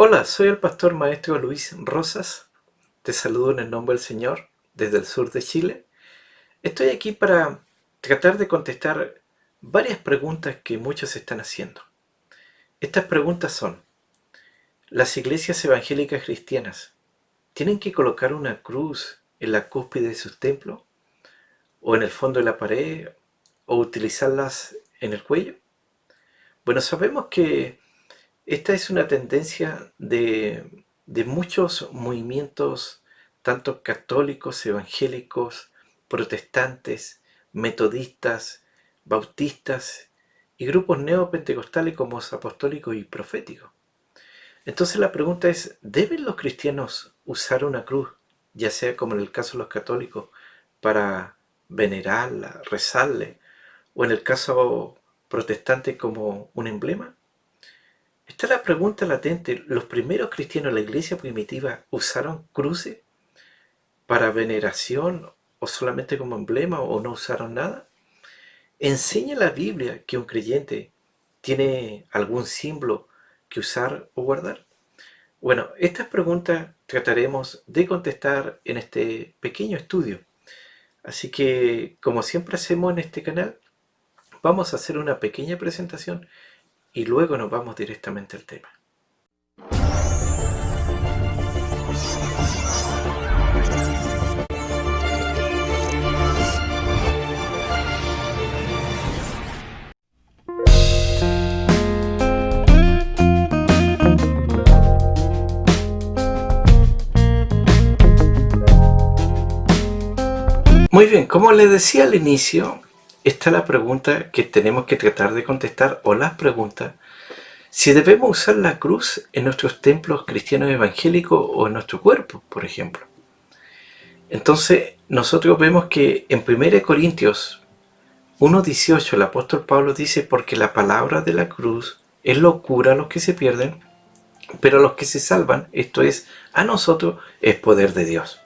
Hola, soy el pastor maestro Luis Rosas. Te saludo en el nombre del Señor desde el sur de Chile. Estoy aquí para tratar de contestar varias preguntas que muchos están haciendo. Estas preguntas son: ¿las iglesias evangélicas cristianas tienen que colocar una cruz en la cúspide de sus templos, o en el fondo de la pared, o utilizarlas en el cuello? Bueno, sabemos que esta es una tendencia de muchos movimientos, tanto católicos, evangélicos, protestantes, metodistas, bautistas y grupos neopentecostales como apostólicos y proféticos. Entonces la pregunta es: ¿deben los cristianos usar una cruz, ya sea como en el caso de los católicos, para venerarla, rezarle, o en el caso protestante como un emblema? Esta es la pregunta latente. ¿Los primeros cristianos de la iglesia primitiva usaron cruces para veneración o solamente como emblema, o no usaron nada? ¿Enseña la Biblia que un creyente tiene algún símbolo que usar o guardar? Bueno, estas preguntas trataremos de contestar en este pequeño estudio. Así que, como siempre hacemos en este canal, vamos a hacer una pequeña presentación y luego nos vamos directamente al tema. Muy bien, como les decía al inicio, está la pregunta que tenemos que tratar de contestar, o las preguntas: si debemos usar la cruz en nuestros templos cristianos evangélicos o en nuestro cuerpo, por ejemplo. Entonces, nosotros vemos que en 1 Corintios 1:18 el apóstol Pablo dice: porque la palabra de la cruz es locura a los que se pierden, pero a los que se salvan, esto es, a nosotros, es poder de Dios.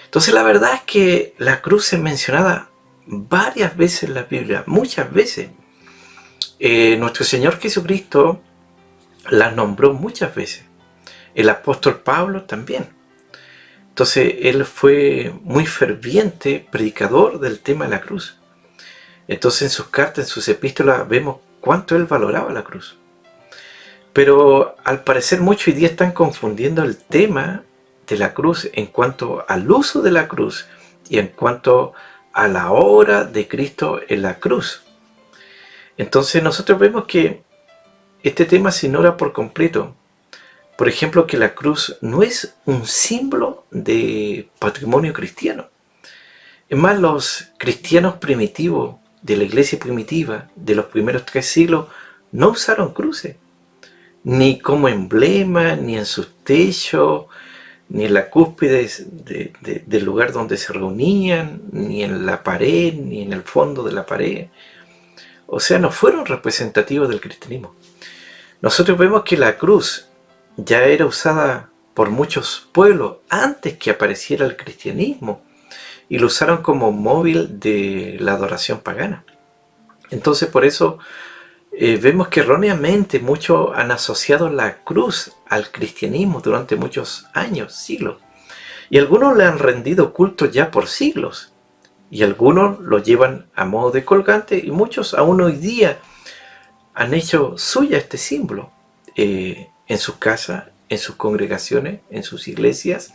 Entonces la verdad es que la cruz es mencionada varias veces en la Biblia, muchas veces. Nuestro Señor Jesucristo la nombró muchas veces. El apóstol Pablo también. Entonces él fue muy ferviente predicador del tema de la cruz. Entonces en sus cartas, en sus epístolas, vemos cuánto él valoraba la cruz. Pero al parecer muchos hoy día están confundiendo el tema de la cruz en cuanto al uso de la cruz y en cuanto a la obra de Cristo en la cruz. Entonces nosotros vemos que este tema se ignora por completo. Por ejemplo, que la cruz no es un símbolo de patrimonio cristiano. Es más, los cristianos primitivos de la iglesia primitiva de los primeros 3 siglos no usaron cruces, ni como emblema, ni en sus techos, ni en la cúspide del lugar donde se reunían, ni en la pared, ni en el fondo de la pared. O sea, no fueron representativos del cristianismo. Nosotros vemos que la cruz ya era usada por muchos pueblos antes que apareciera el cristianismo, y lo usaron como móvil de la adoración pagana. Entonces por eso vemos que erróneamente muchos han asociado la cruz al cristianismo durante muchos años, siglos. Y algunos le han rendido culto ya por siglos. Y algunos lo llevan a modo de colgante, y muchos aún hoy día han hecho suya este símbolo en sus casas, en sus congregaciones, en sus iglesias.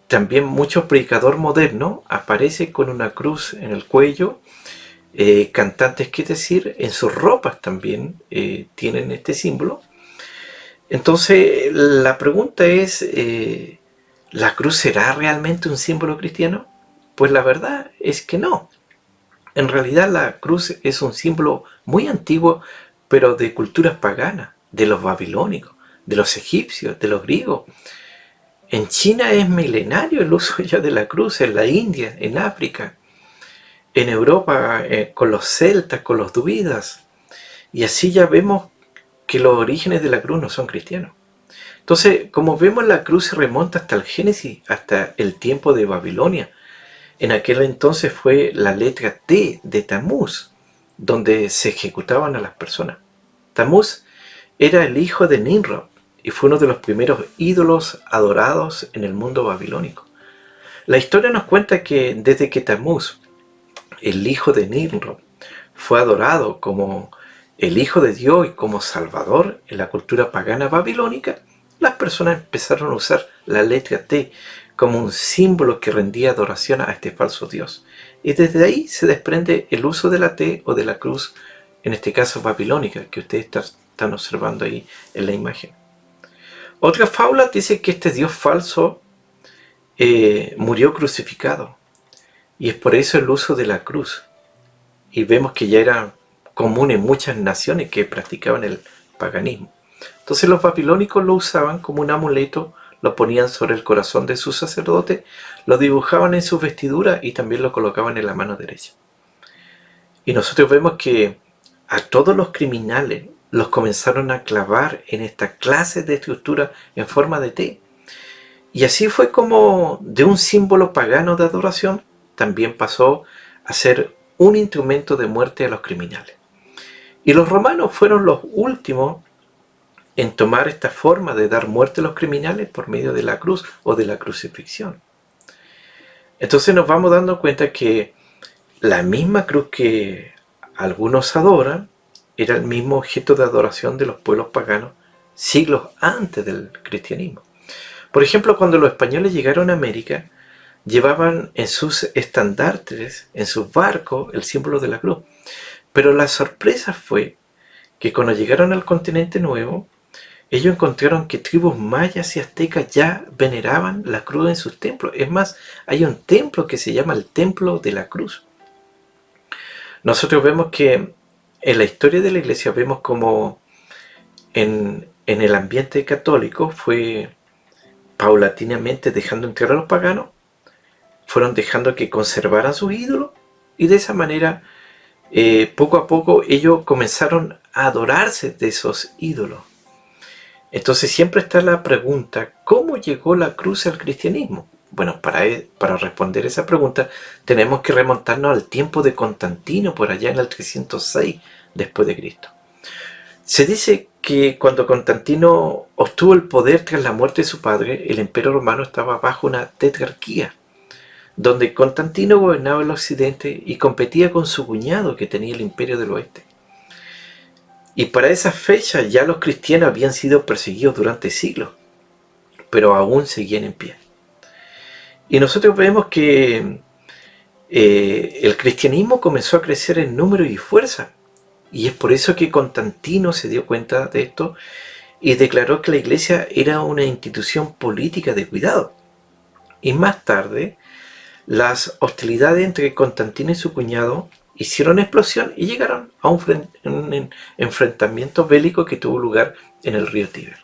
También muchos predicadores modernos aparecen con una cruz en el cuello. Cantantes, que decir, en sus ropas también tienen este símbolo. Entonces la pregunta es: ¿la cruz será realmente un símbolo cristiano? Pues la verdad es que no. En realidad la cruz es un símbolo muy antiguo, pero de culturas paganas, de los babilónicos, de los egipcios, de los griegos. En China es milenario el uso ya de la cruz, en la India, en África, en Europa, con los celtas, con los druidas. Y así ya vemos que los orígenes de la cruz no son cristianos. Entonces, como vemos, la cruz se remonta hasta el Génesis, hasta el tiempo de Babilonia. En aquel entonces fue la letra T de Tamuz, donde se ejecutaban a las personas. Tamuz era el hijo de Nimrod y fue uno de los primeros ídolos adorados en el mundo babilónico. La historia nos cuenta que desde que Tamuz, el hijo de Nimrod, fue adorado como el hijo de Dios y como salvador en la cultura pagana babilónica, las personas empezaron a usar la letra T como un símbolo que rendía adoración a este falso Dios. Y desde ahí se desprende el uso de la T o de la cruz, en este caso babilónica, que ustedes están observando ahí en la imagen. Otra fábula dice que este Dios falso murió crucificado, y es por eso el uso de la cruz. Y vemos que ya era común en muchas naciones que practicaban el paganismo. Entonces los babilónicos lo usaban como un amuleto, lo ponían sobre el corazón de su sacerdote, lo dibujaban en sus vestiduras y también lo colocaban en la mano derecha. Y nosotros vemos que a todos los criminales los comenzaron a clavar en esta clase de estructura en forma de T. Y así fue como de un símbolo pagano de adoración también pasó a ser un instrumento de muerte a los criminales. Y los romanos fueron los últimos en tomar esta forma de dar muerte a los criminales por medio de la cruz o de la crucifixión. Entonces nos vamos dando cuenta que la misma cruz que algunos adoran era el mismo objeto de adoración de los pueblos paganos siglos antes del cristianismo. Por ejemplo, cuando los españoles llegaron a América, llevaban en sus estandartes, en sus barcos, el símbolo de la cruz. Pero la sorpresa fue que cuando llegaron al continente nuevo, ellos encontraron que tribus mayas y aztecas ya veneraban la cruz en sus templos. Es más, hay un templo que se llama el Templo de la Cruz. Nosotros vemos que en la historia de la iglesia vemos como en el ambiente católico fue paulatinamente dejando entrar a los paganos, fueron dejando que conservaran sus ídolos y de esa manera poco a poco ellos comenzaron a adorarse de esos ídolos. Entonces siempre está la pregunta, ¿cómo llegó la cruz al cristianismo? Bueno, para responder esa pregunta tenemos que remontarnos al tiempo de Constantino, por allá en el 306 después de Cristo. Se dice que cuando Constantino obtuvo el poder tras la muerte de su padre, el imperio romano estaba bajo una tetrarquía, donde Constantino gobernaba el occidente y competía con su cuñado que tenía el imperio del oeste. Y para esa fecha ya los cristianos habían sido perseguidos durante siglos, pero aún seguían en pie. Y nosotros vemos que el cristianismo comenzó a crecer en número y fuerza, y es por eso que Constantino se dio cuenta de esto y declaró que la iglesia era una institución política de cuidado. Y más tarde, las hostilidades entre Constantino y su cuñado hicieron explosión y llegaron a un enfrentamiento bélico que tuvo lugar en el río Tíber.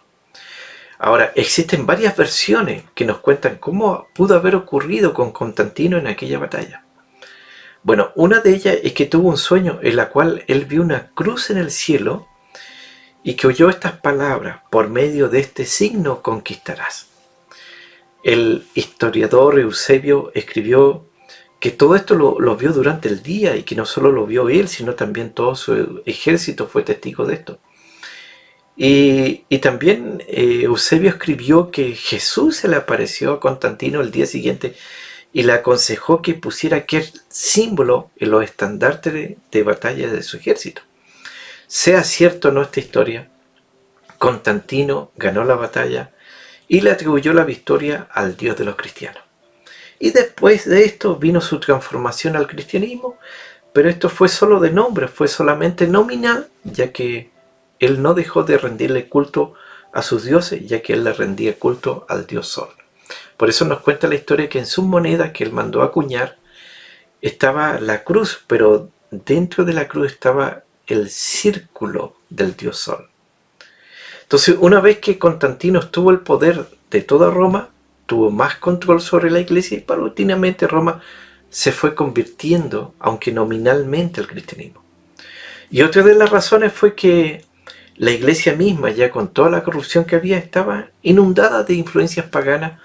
Ahora, existen varias versiones que nos cuentan cómo pudo haber ocurrido con Constantino en aquella batalla. Bueno, una de ellas es que tuvo un sueño en la cual él vio una cruz en el cielo y que oyó estas palabras: por medio de este signo conquistarás. El historiador Eusebio escribió que todo esto lo vio durante el día y que no solo lo vio él, sino también todo su ejército fue testigo de esto. Y también Eusebio escribió que Jesús se le apareció a Constantino el día siguiente y le aconsejó que pusiera aquel símbolo en los estandartes de batalla de su ejército. Sea cierto o no esta historia, Constantino ganó la batalla y le atribuyó la victoria al Dios de los cristianos. Y después de esto vino su transformación al cristianismo, pero esto fue solo de nombre, fue solamente nominal, ya que él no dejó de rendirle culto a sus dioses, ya que él le rendía culto al dios Sol. Por eso nos cuenta la historia que en sus monedas que él mandó acuñar estaba la cruz, pero dentro de la cruz estaba el círculo del dios Sol. Entonces, una vez que Constantino tuvo el poder de toda Roma, tuvo más control sobre la iglesia y paulatinamente Roma se fue convirtiendo, aunque nominalmente, al cristianismo. Y otra de las razones fue que la iglesia misma, ya con toda la corrupción que había, estaba inundada de influencias paganas,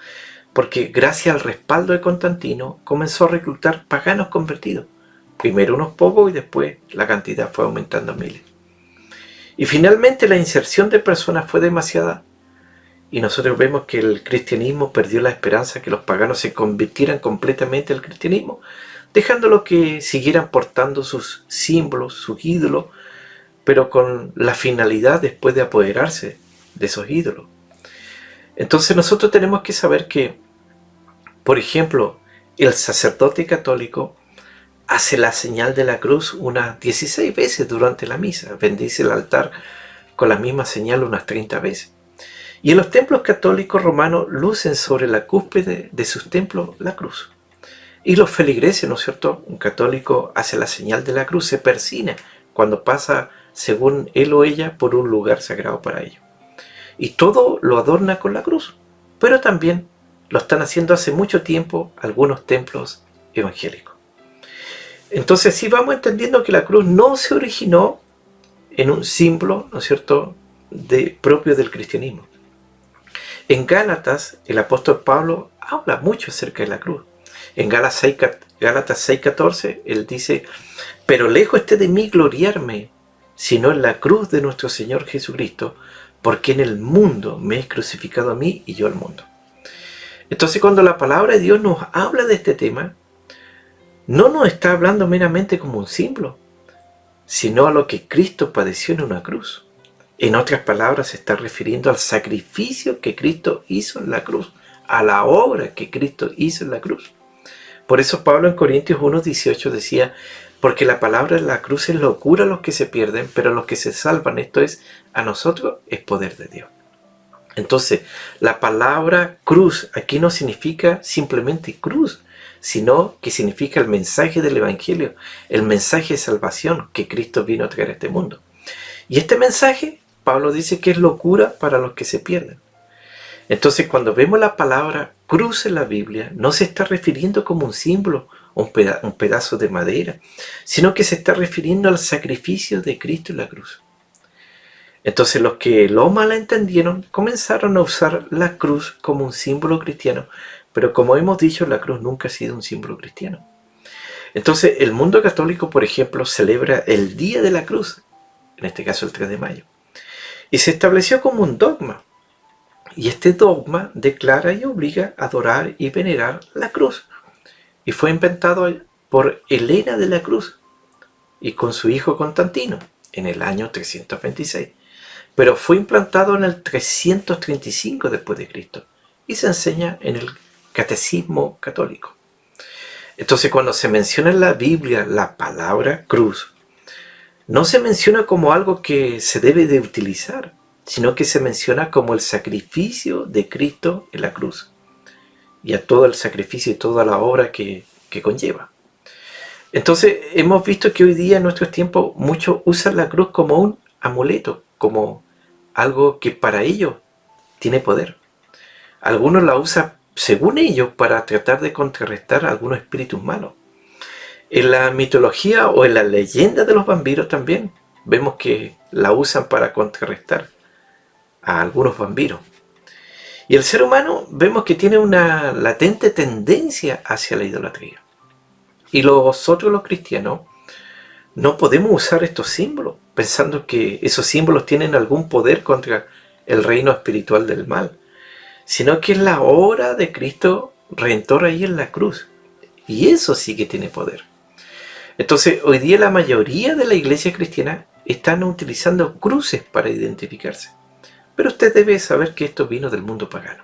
porque gracias al respaldo de Constantino comenzó a reclutar paganos convertidos. Primero unos pocos y después la cantidad fue aumentando a miles. Y finalmente la inserción de personas fue demasiada. Y nosotros vemos que el cristianismo perdió la esperanza que los paganos se convirtieran completamente al cristianismo, dejándolo que siguieran portando sus símbolos, sus ídolos, pero con la finalidad después de apoderarse de esos ídolos. Entonces nosotros tenemos que saber que, por ejemplo, el sacerdote católico hace la señal de la cruz unas 16 veces durante la misa, bendice el altar con la misma señal unas 30 veces. Y en los templos católicos romanos lucen sobre la cúspide de sus templos la cruz. Y los feligreses, ¿no es cierto? Un católico hace la señal de la cruz, se persina cuando pasa, según él o ella, por un lugar sagrado para ellos. Y todo lo adorna con la cruz. Pero también lo están haciendo hace mucho tiempo algunos templos evangélicos. Entonces sí vamos entendiendo que la cruz no se originó en un símbolo, ¿no es cierto?, propio del cristianismo. En Gálatas, el apóstol Pablo habla mucho acerca de la cruz. En Gálatas 6:14, él dice: pero lejos esté de mí gloriarme, sino en la cruz de nuestro Señor Jesucristo, porque en el mundo me es crucificado a mí y yo al mundo. Entonces, cuando la palabra de Dios nos habla de este tema, no nos está hablando meramente como un símbolo, sino a lo que Cristo padeció en una cruz. En otras palabras, se está refiriendo al sacrificio que Cristo hizo en la cruz, a la obra que Cristo hizo en la cruz. Por eso Pablo en Corintios 1:18 decía: porque la palabra de la cruz es locura a los que se pierden, pero a los que se salvan, esto es, a nosotros, es poder de Dios. Entonces, la palabra cruz aquí no significa simplemente cruz, sino que significa el mensaje del Evangelio, el mensaje de salvación que Cristo vino a traer a este mundo. Y este mensaje, Pablo dice que es locura para los que se pierden. Entonces, cuando vemos la palabra cruz en la Biblia, no se está refiriendo como un símbolo, un pedazo de madera, sino que se está refiriendo al sacrificio de Cristo en la cruz. Entonces, los que lo malentendieron comenzaron a usar la cruz como un símbolo cristiano, pero como hemos dicho, la cruz nunca ha sido un símbolo cristiano. Entonces, el mundo católico, por ejemplo, celebra el Día de la Cruz, en este caso el 3 de mayo, y se estableció como un dogma. Y este dogma declara y obliga a adorar y venerar la cruz. Y fue inventado por Helena de la Cruz y con su hijo Constantino en el año 326. Pero fue implantado en el 335 después de Cristo y se enseña en el Catecismo Católico. Entonces, cuando se menciona en la Biblia la palabra cruz, no se menciona como algo que se debe de utilizar, sino que se menciona como el sacrificio de Cristo en la cruz y a todo el sacrificio y toda la obra que conlleva. Entonces hemos visto que hoy día en nuestros tiempos muchos usan la cruz como un amuleto, como algo que para ellos tiene poder. Algunos la usan según ellos para tratar de contrarrestar a algunos espíritus malos. En la mitología o en la leyenda de los vampiros también vemos que la usan para contrarrestar a algunos vampiros. Y el ser humano vemos que tiene una latente tendencia hacia la idolatría. Y nosotros los cristianos no podemos usar estos símbolos pensando que esos símbolos tienen algún poder contra el reino espiritual del mal, sino que es la obra de Cristo Redentor ahí en la cruz. Y eso sí que tiene poder. Entonces, hoy día la mayoría de la iglesia cristiana están utilizando cruces para identificarse. Pero usted debe saber que esto vino del mundo pagano.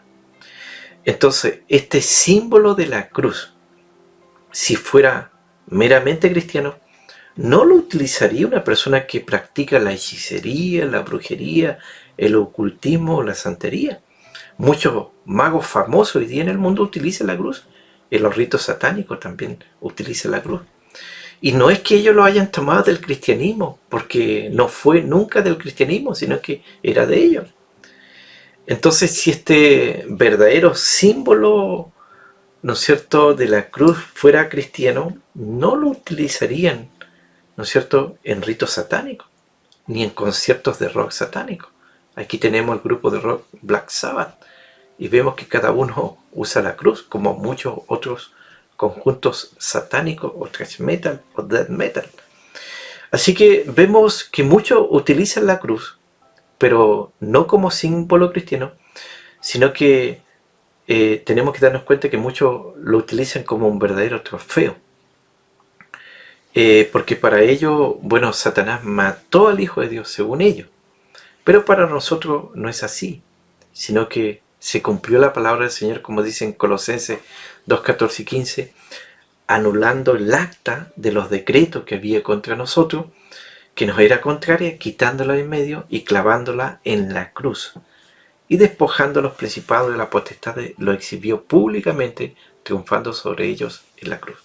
Entonces, este símbolo de la cruz, si fuera meramente cristiano, no lo utilizaría una persona que practica la hechicería, la brujería, el ocultismo o la santería. Muchos magos famosos hoy día en el mundo utilizan la cruz. En los ritos satánicos también utilizan la cruz. Y no es que ellos lo hayan tomado del cristianismo, porque no fue nunca del cristianismo, sino que era de ellos. Entonces, si este verdadero símbolo, ¿no es cierto?, de la cruz fuera cristiano, no lo utilizarían, ¿no es cierto?, en ritos satánicos, ni en conciertos de rock satánico. Aquí tenemos el grupo de rock Black Sabbath, y vemos que cada uno usa la cruz, como muchos otros conjuntos satánicos, o thrash metal, o death metal. Así que vemos que muchos utilizan la cruz, pero no como símbolo cristiano, sino que tenemos que darnos cuenta que muchos lo utilizan como un verdadero trofeo. Porque para ellos, bueno, Satanás mató al Hijo de Dios, según ellos. Pero para nosotros no es así, sino que se cumplió la palabra del Señor, como dicen Colosenses 2, 14 y 15, anulando el acta de los decretos que había contra nosotros, que nos era contraria, quitándola en medio y clavándola en la cruz. Y despojando a los principados de la potestad, lo exhibió públicamente, triunfando sobre ellos en la cruz.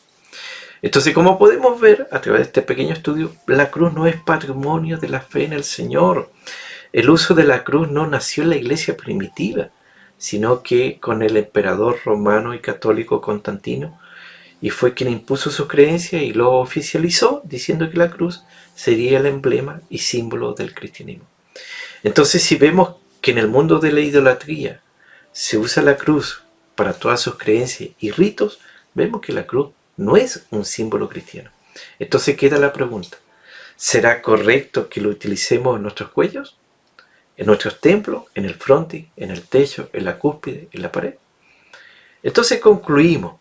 Entonces, como podemos ver a través de este pequeño estudio, la cruz no es patrimonio de la fe en el Señor. El uso de la cruz no nació en la iglesia primitiva, sino que con el emperador romano y católico Constantino, y fue quien impuso sus creencias y lo oficializó, diciendo que la cruz sería el emblema y símbolo del cristianismo. Entonces, si vemos que en el mundo de la idolatría se usa la cruz para todas sus creencias y ritos, vemos que la cruz no es un símbolo cristiano. Entonces queda la pregunta, ¿será correcto que lo utilicemos en nuestros cuellos? ¿En nuestros templos? ¿En el frontis? ¿En el techo? ¿En la cúspide? ¿En la pared? Entonces concluimos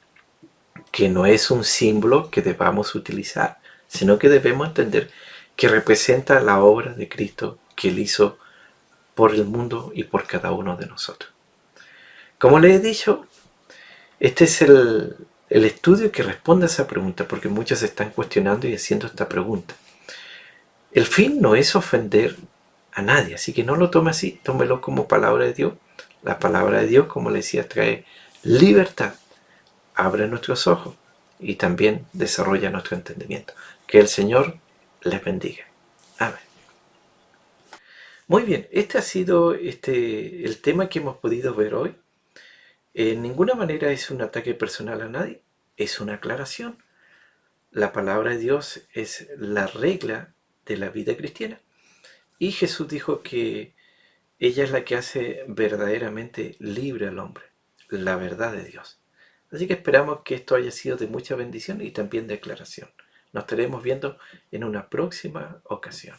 que no es un símbolo que debamos utilizar, sino que debemos entender que representa la obra de Cristo que Él hizo por el mundo y por cada uno de nosotros. Como les he dicho, este es el estudio que responde a esa pregunta, porque muchos se están cuestionando y haciendo esta pregunta. El fin no es ofender a nadie, así que no lo tome así, tómelo como palabra de Dios. La palabra de Dios, como le decía, trae libertad, abre nuestros ojos y también desarrolla nuestro entendimiento. Que el Señor les bendiga. Amén. Muy bien, este ha sido el tema que hemos podido ver hoy. En ninguna manera es un ataque personal a nadie, es una aclaración. La palabra de Dios es la regla de la vida cristiana. Y Jesús dijo que ella es la que hace verdaderamente libre al hombre, la verdad de Dios. Así que esperamos que esto haya sido de mucha bendición y también de aclaración. Nos estaremos viendo en una próxima ocasión.